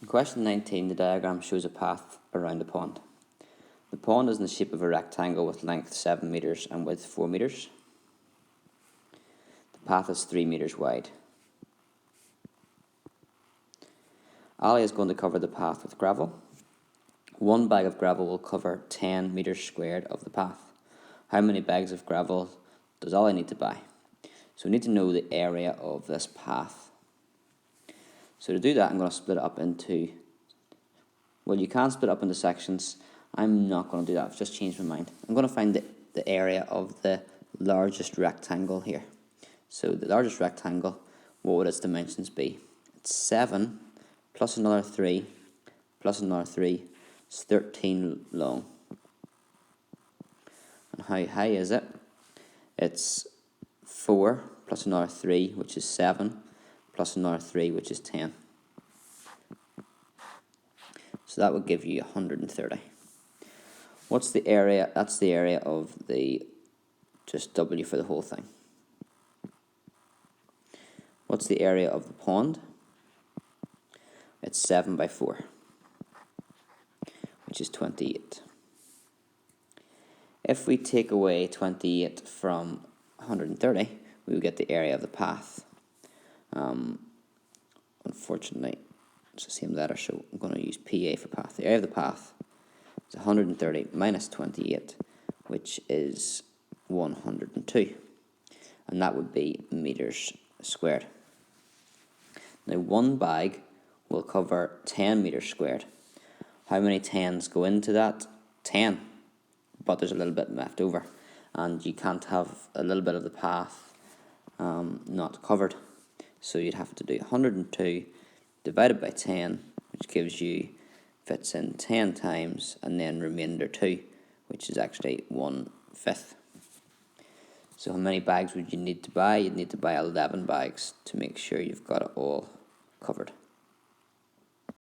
In question 19, the diagram shows a path around a pond. The pond is in the shape of a rectangle with length 7 metres and width 4 metres. The path is 3 metres wide. Ali is going to cover the path with gravel. One bag of gravel will cover 10 metres squared of the path. How many bags of gravel does Ali need to buy? So we need to know the area of this path. So to do that, I'm going to split it up into, well, you can split up into sections. I'm not going to do that. I've just changed my mind. I'm going to find the area of the largest rectangle here. So the largest rectangle, what would its dimensions be? It's 7 plus another 3 plus another 3. It's 13 long. And how high is it? It's 4 plus another 3, which is 7, plus another 3, which is 10. So that would give you 130. What's the area? That's the area of the, just W for the whole thing. What's the area of the pond? It's 7 by 4, which is 28. If we take away 28 from 130, we will get the area of the path. Unfortunately, it's the same letter, so I'm going to use PA for path. The area of the path is 130 minus 28, which is 102. And that would be metres squared. Now, one bag will cover 10 metres squared. How many 10s go into that? 10. But there's a little bit left over. And you can't have a little bit of the path not covered. So you'd have to do 102 divided by 10, which gives you, fits in 10 times, and then remainder 2, which is actually 1/5. So how many bags would you need to buy? You'd need to buy 11 bags to make sure you've got it all covered.